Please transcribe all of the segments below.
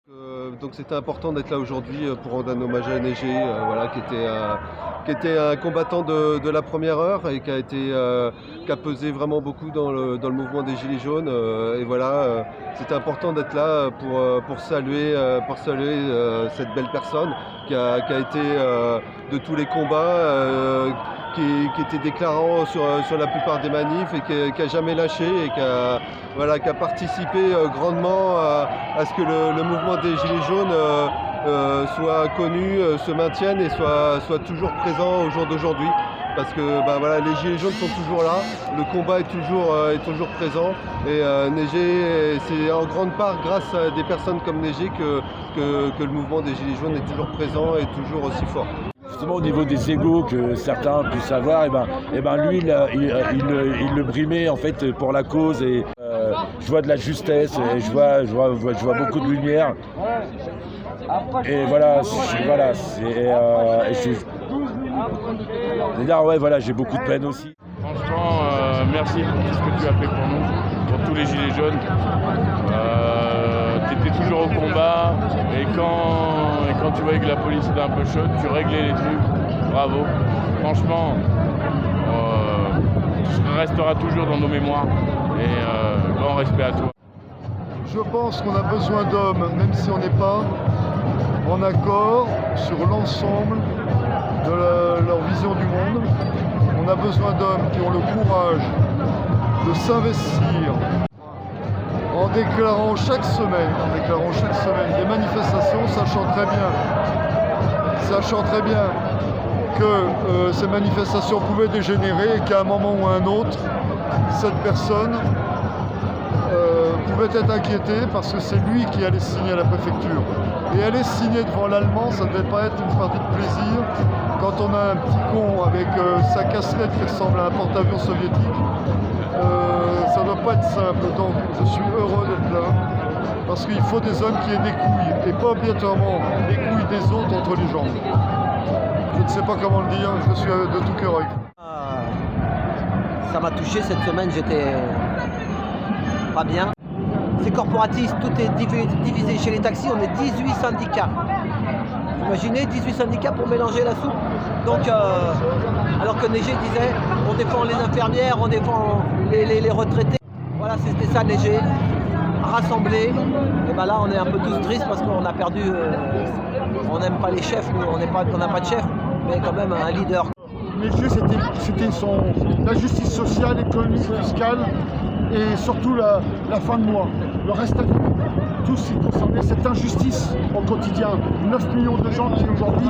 Donc c'était important d'être là aujourd'hui pour rendre un hommage à Neige, voilà, qui était un combattant de la première heure et qui a pesé vraiment beaucoup dans le mouvement des Gilets jaunes. Et voilà, c'était important d'être là pour saluer cette belle personne qui a été de tous les combats, qui était déclarant sur la plupart des manifs et qui a jamais lâché et qui a participé grandement à ce que le mouvement des Gilets jaunes soit connu, se maintienne et soit toujours présent au jour d'aujourd'hui. Parce que les Gilets jaunes sont toujours là, le combat est toujours présent et Neige, c'est en grande part grâce à des personnes comme Neige que le mouvement des Gilets jaunes est toujours présent et toujours aussi fort. Justement au niveau des égos que certains puissent avoir, lui il le brimait en fait pour la cause et je vois de la justesse et je vois beaucoup de lumière et j'ai beaucoup de peine aussi. Franchement, merci pour tout ce que tu as fait pour nous, pour tous les Gilets jaunes. Tu étais toujours au combat et quand tu voyais que la police était un peu chaude, tu réglais les trucs. Bravo. Franchement, tu resteras toujours dans nos mémoires et grand respect à toi. Je pense qu'on a besoin d'hommes, même si on n'est pas en accord sur l'ensemble de leur vision du monde. On a besoin d'hommes qui ont le courage de s'investir en déclarant chaque semaine des manifestations, sachant très bien que ces manifestations pouvaient dégénérer et qu'à un moment ou à un autre, cette personne pouvait être inquiété parce que c'est lui qui allait signer à la préfecture. Et aller signer devant l'Allemand, ça ne devait pas être une partie de plaisir. Quand on a un petit con avec sa casquette qui ressemble à un porte-avions soviétique, ça ne doit pas être simple. Donc je suis heureux d'être là parce qu'il faut des hommes qui aient des couilles et pas obligatoirement les couilles des autres entre les jambes. Je ne sais pas comment le dire, je suis de tout cœur avec vous. Ça m'a touché cette semaine, j'étais pas bien. C'est corporatiste, tout est divisé. Chez les taxis, on est 18 syndicats. Vous imaginez 18 syndicats pour mélanger la soupe. Donc, alors que Neige disait, on défend les infirmières, on défend les retraités. Voilà, c'était ça Neige, rassemblé. Et là, on est un peu tous tristes parce qu'on a perdu, on n'aime pas les chefs, on n'a pas de chef, mais quand même un leader. Neige, c'était la justice sociale, économique, fiscale et surtout la fin de mois. Le reste à vie, tout ce qui concernait cette injustice au quotidien. 9 millions de gens qui aujourd'hui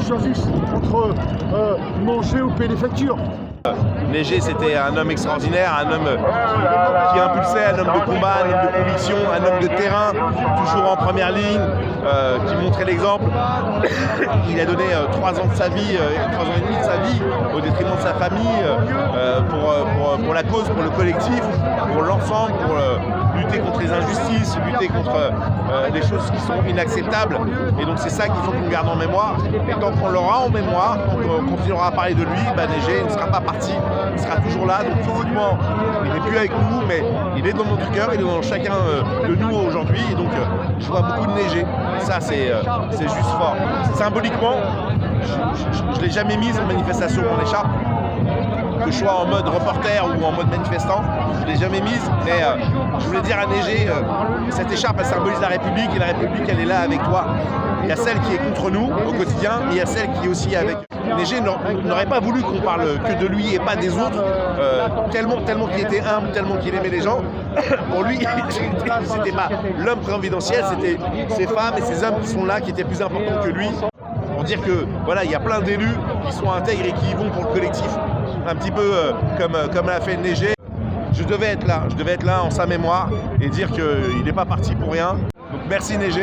choisissent entre manger ou payer les factures. Neige, c'était un homme extraordinaire, un homme qui impulsait, un homme de combat, un homme de conviction, un homme de terrain, toujours en première ligne, qui montrait l'exemple. Il a donné 3 ans de sa vie, 3 ans et demi de sa vie, au détriment de sa famille, pour la cause, pour le collectif, pour l'ensemble, pour lutter contre les injustices, lutter contre des choses qui sont inacceptables. Et donc c'est ça qu'il faut qu'on garde en mémoire. Et tant qu'on l'aura en mémoire, on continuera à parler de lui, Neige ne sera pas parti, il sera toujours là. Donc physiquement, il n'est plus avec nous, mais il est dans notre cœur, il est dans chacun de nous aujourd'hui. Et donc je vois beaucoup de Neige. Et ça, c'est juste fort. Symboliquement, je ne l'ai jamais mise en manifestation, mon écharpe. Que je sois en mode reporter ou en mode manifestant, je ne l'ai jamais mise, mais je voulais dire à Neige, cette écharpe elle symbolise la République et la République elle est là avec toi. Il y a celle qui est contre nous au quotidien et il y a celle qui est aussi avec. Neige n'aurait pas voulu qu'on parle que de lui et pas des autres, tellement qu'il était humble, tellement qu'il aimait les gens. Pour lui, c'était pas l'homme providentiel, c'était ces femmes et ces hommes qui sont là qui étaient plus importants que lui. Pour dire que voilà, il y a plein d'élus qui sont intègres et qui y vont pour le collectif. Un petit peu comme l'a fait Neige. Je devais être là en sa mémoire et dire qu'il n'est pas parti pour rien. Donc merci Neige,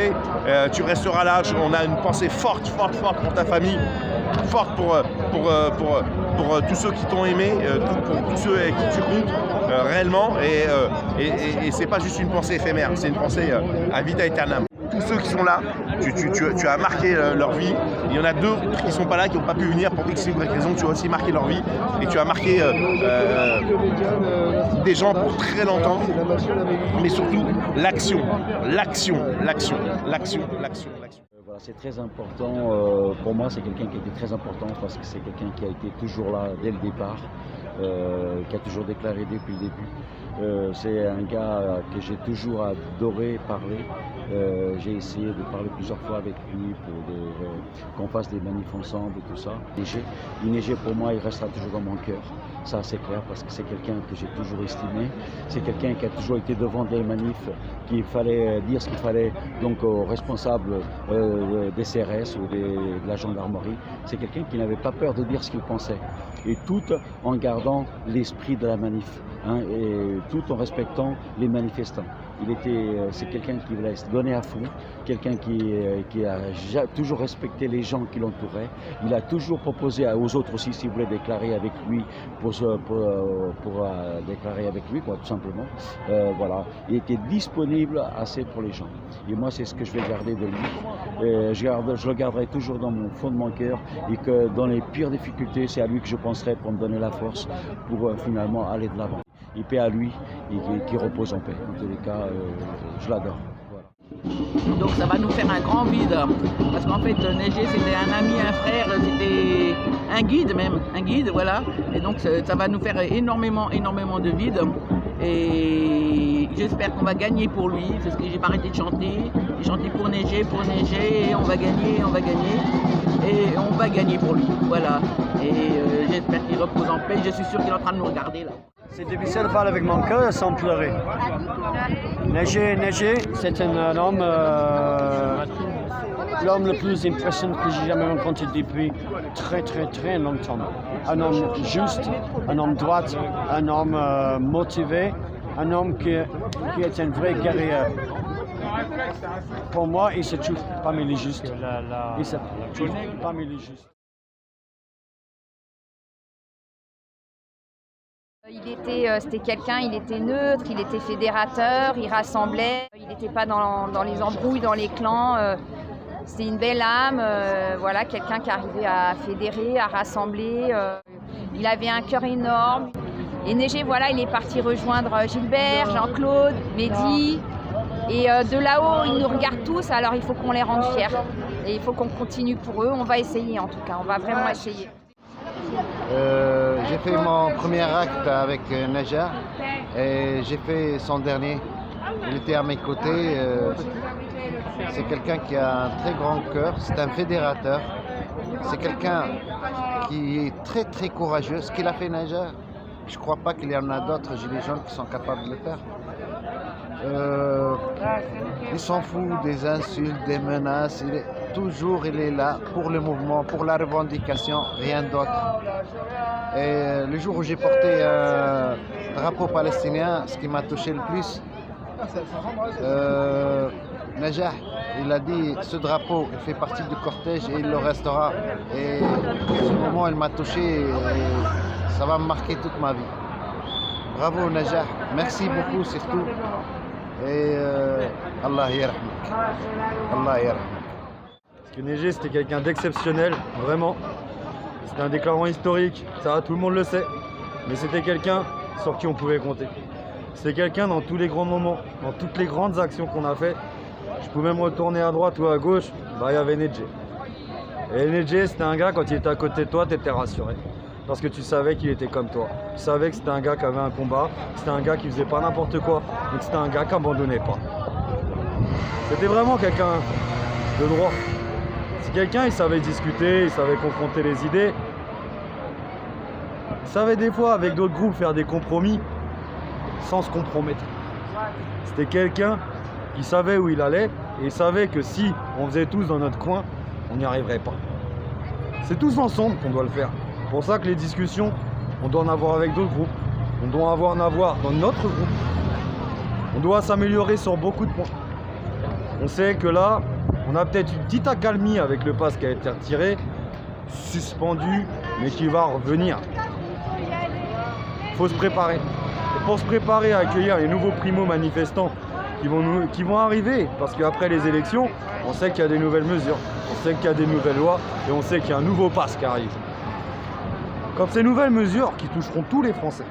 tu resteras là. On a une pensée forte pour ta famille, forte pour tous ceux qui t'ont aimé, pour tous ceux avec qui tu comptes réellement. Et c'est pas juste une pensée éphémère, c'est une pensée à vita aeternam. tous ceux qui sont là, tu as marqué leur vie. Il y en a deux qui ne sont pas là, qui n'ont pas pu venir pour X ou Y raison. Tu as aussi marqué leur vie et tu as marqué des gens pour très longtemps. Mais surtout, l'action. Voilà, c'est très important. Pour moi, c'est quelqu'un qui a été très important parce que c'est quelqu'un qui a été toujours là dès le départ, qui a toujours déclaré depuis le début. C'est un gars que j'ai toujours adoré parler. J'ai essayé de parler plusieurs fois avec lui pour qu'on fasse des manifs ensemble et tout ça. Inégé pour moi, il restera toujours dans mon cœur. Ça, c'est clair, parce que c'est quelqu'un que j'ai toujours estimé. C'est quelqu'un qui a toujours été devant des manifs, qu'il fallait dire ce qu'il fallait donc aux responsables des CRS ou de la gendarmerie. C'est quelqu'un qui n'avait pas peur de dire ce qu'il pensait. Et tout en gardant l'esprit de la manif, hein, et tout en respectant les manifestants. C'est quelqu'un qui voulait se donner à fond, quelqu'un qui a toujours respecté les gens qui l'entouraient. Il a toujours proposé aux autres aussi s'ils voulaient déclarer avec lui, pour déclarer avec lui, quoi, tout simplement. Voilà. Il était disponible assez pour les gens. Et moi, c'est ce que je vais garder de lui. Je le garderai toujours dans mon fond de mon cœur, et que dans les pires difficultés, c'est à lui que je penserai pour me donner la force pour finalement aller de l'avant. Et paix à lui, et qui repose en paix. En tous les cas, je l'adore. Voilà. Donc ça va nous faire un grand vide, parce qu'en fait Négé c'était un ami, un frère, c'était un guide, voilà. Et donc ça va nous faire énormément de vide. Et j'espère qu'on va gagner pour lui, parce que j'ai pas arrêté de chanter. J'ai chanté pour Négé, et on va gagner, et on va gagner pour lui, voilà. Et j'espère qu'il repose en paix, je suis sûr qu'il est en train de nous regarder là. C'est difficile de parler avec mon cœur sans pleurer. Négé, c'est un homme, l'homme le plus impressionnant que j'ai jamais rencontré depuis très longtemps. Un homme juste, un homme droit, un homme motivé, un homme qui est un vrai guerrier. Pour moi, il se trouve parmi les justes. Il se trouve parmi les justes. C'était quelqu'un, il était neutre, il était fédérateur, il rassemblait, il n'était pas dans les embrouilles, dans les clans. C'était une belle âme, voilà, quelqu'un qui arrivait à fédérer, à rassembler. Il avait un cœur énorme. Et Négé, voilà, il est parti rejoindre Gilbert, Jean-Claude, Mehdi. Et de là-haut, ils nous regardent tous, alors il faut qu'on les rende fiers. Et il faut qu'on continue pour eux. On va essayer en tout cas, on va vraiment essayer. J'ai fait mon premier acte avec Naja et j'ai fait son dernier. Il était à mes côtés. C'est quelqu'un qui a un très grand cœur, c'est un fédérateur. C'est quelqu'un qui est très courageux. Ce qu'il a fait Naja, je ne crois pas qu'il y en a d'autres gilets jaunes qui sont capables de le faire. Il s'en fout des insultes, des menaces. Il est là pour le mouvement, pour la revendication, rien d'autre. Et le jour où j'ai porté un drapeau palestinien, ce qui m'a touché le plus, Najah, il a dit ce drapeau il fait partie du cortège et il le restera. Et ce moment, il m'a touché et ça va me marquer toute ma vie. Bravo Najah, merci beaucoup surtout. Et Allah yarhamik. Allah yarhamik. Parce que Négé, c'était quelqu'un d'exceptionnel, vraiment. C'était un déclarant historique, ça tout le monde le sait. Mais c'était quelqu'un sur qui on pouvait compter. C'était quelqu'un dans tous les grands moments, dans toutes les grandes actions qu'on a fait. Je pouvais même retourner à droite ou à gauche, il y avait Négé. Et Négé, c'était un gars, quand il était à côté de toi, tu étais rassuré. Parce que tu savais qu'il était comme toi. Tu savais que c'était un gars qui avait un combat, c'était un gars qui faisait pas n'importe quoi, mais que c'était un gars qui n'abandonnait pas. C'était vraiment quelqu'un de droit. C'est quelqu'un, il savait discuter, il savait confronter les idées. Il savait des fois, avec d'autres groupes, faire des compromis sans se compromettre. C'était quelqu'un qui savait où il allait et il savait que si on faisait tous dans notre coin, on n'y arriverait pas. C'est tous ensemble qu'on doit le faire. C'est pour ça que les discussions, on doit en avoir avec d'autres groupes. On doit en avoir dans notre groupe. On doit s'améliorer sur beaucoup de points. On sait que là, on a peut-être une petite accalmie avec le pass qui a été retiré, suspendu, mais qui va revenir. Il faut se préparer. Et pour se préparer à accueillir les nouveaux primo-manifestants qui vont arriver. Parce qu'après les élections, on sait qu'il y a des nouvelles mesures, on sait qu'il y a des nouvelles lois et on sait qu'il y a un nouveau pass qui arrive. Quand ces nouvelles mesures qui toucheront tous les Français,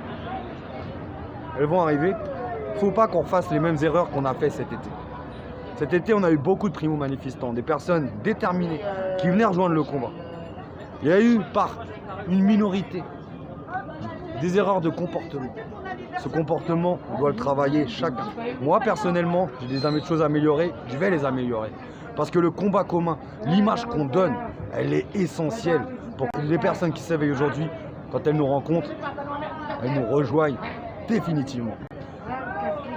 elles vont arriver, il ne faut pas qu'on fasse les mêmes erreurs qu'on a fait cet été. Cet été, on a eu beaucoup de primo-manifestants, des personnes déterminées qui venaient rejoindre le combat. Il y a eu, par une minorité, des erreurs de comportement. Ce comportement, on doit le travailler chacun. Moi, personnellement, j'ai des choses à améliorer, je vais les améliorer. Parce que le combat commun, l'image qu'on donne, elle est essentielle pour que les personnes qui s'éveillent aujourd'hui, quand elles nous rencontrent, elles nous rejoignent définitivement.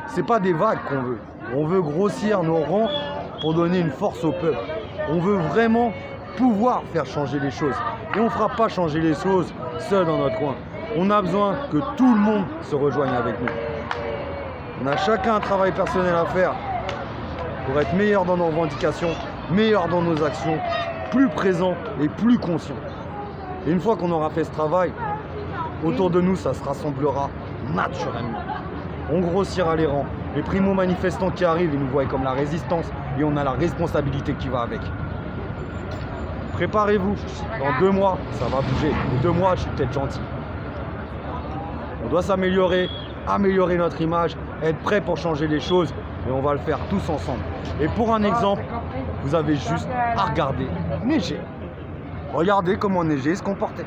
C'est pas des vagues qu'on veut. On veut grossir nos rangs pour donner une force au peuple. On veut vraiment pouvoir faire changer les choses. Et on ne fera pas changer les choses seul dans notre coin. On a besoin que tout le monde se rejoigne avec nous. On a chacun un travail personnel à faire pour être meilleur dans nos revendications, meilleur dans nos actions, plus présent et plus conscient. Et une fois qu'on aura fait ce travail, autour de nous, ça se rassemblera naturellement. On grossira les rangs. Les primo-manifestants qui arrivent, ils nous voient comme la résistance et on a la responsabilité qui va avec. Préparez-vous, dans 2 mois, ça va bouger. Dans 2 mois, je suis peut-être gentil. On doit s'améliorer, améliorer notre image, être prêt pour changer les choses et on va le faire tous ensemble. Et pour un exemple, vous avez juste à regarder Neiger. Regardez comment Neiger se comportait.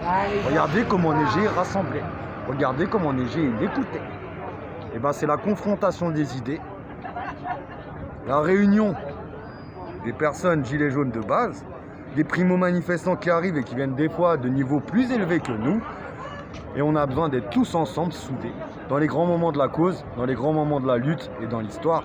Regardez comment Neiger rassemblait. Regardez comment Neiger écoutait. Et ben c'est la confrontation des idées, la réunion des personnes gilets jaunes de base, des primo-manifestants qui arrivent et qui viennent des fois de niveaux plus élevés que nous. Et on a besoin d'être tous ensemble, soudés. Dans les grands moments de la cause, dans les grands moments de la lutte et dans l'histoire,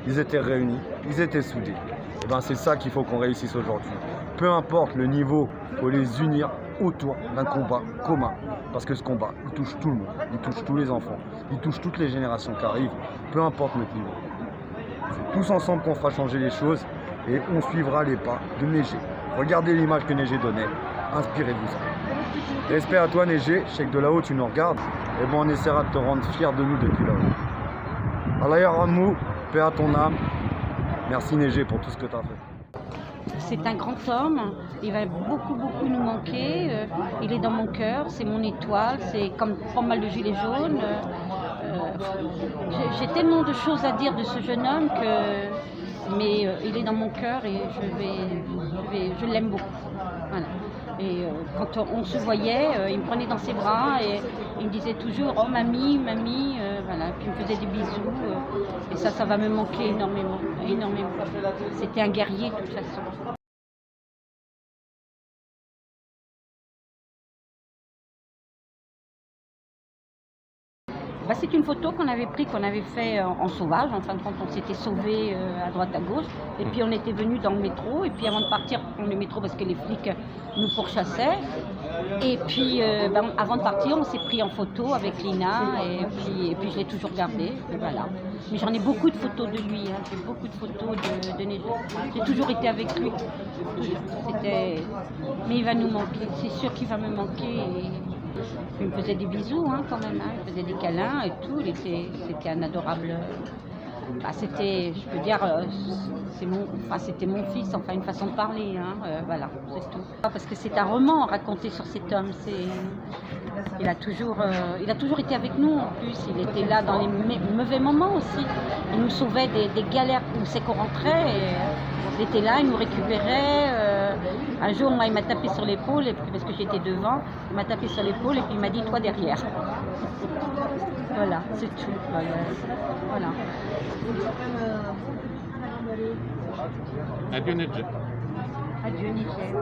ils étaient réunis, ils étaient soudés. Et ben c'est ça qu'il faut qu'on réussisse aujourd'hui. Peu importe le niveau, il faut les unir autour d'un combat commun. Parce que ce combat, il touche tout le monde, il touche tous les enfants, il touche toutes les générations qui arrivent, peu importe notre niveau. C'est tous ensemble qu'on fera changer les choses et on suivra les pas de Neiger. Regardez l'image que Neiger donnait, inspirez-vous. Respect à toi Neiger, je sais que de là-haut tu nous regardes, et bon on essaiera de te rendre fier de nous depuis là-haut. Allah yarhamou, paix à ton âme, merci Neiger pour tout ce que tu as fait. C'est un grand homme, il va beaucoup nous manquer, il est dans mon cœur, c'est mon étoile, c'est comme pas mal de gilets jaunes. J'ai tellement de choses à dire de ce jeune homme mais il est dans mon cœur et je l'aime beaucoup. Voilà. Et quand on se voyait, il me prenait dans ses bras et il me disait toujours « Oh mamie, mamie », voilà. Puis il me faisait des bisous et ça va me manquer énormément. C'était un guerrier de toute façon. C'est une photo qu'on avait fait en sauvage. En fin de compte, on s'était sauvés à droite à gauche. Et puis on était venus dans le métro. Et puis avant de partir pour le métro, parce que les flics nous pourchassaient. Et puis avant de partir, on s'est pris en photo avec Lina. Et puis je l'ai toujours gardé. Et voilà. Mais j'en ai beaucoup de photos de lui. J'ai beaucoup de photos de Neiger. J'ai toujours été avec lui. Mais il va nous manquer. C'est sûr qu'il va me manquer. Il me faisait des bisous quand même, il me faisait des câlins et tout, c'était un adorable... c'était, je peux dire, c'était mon fils, enfin une façon de parler, voilà, c'est tout. Parce que c'est un roman raconté sur cet homme, il a toujours été avec nous en plus, il était là dans les mauvais moments aussi, il nous sauvait des galères où c'est qu'on rentrait, et il était là, il nous récupérait. Un jour, moi, il m'a tapé sur l'épaule, parce que j'étais devant, il m'a tapé sur l'épaule et puis il m'a dit « toi derrière ». Voilà, c'est tout. Voilà. Adieu Neiger. Adieu Neiger.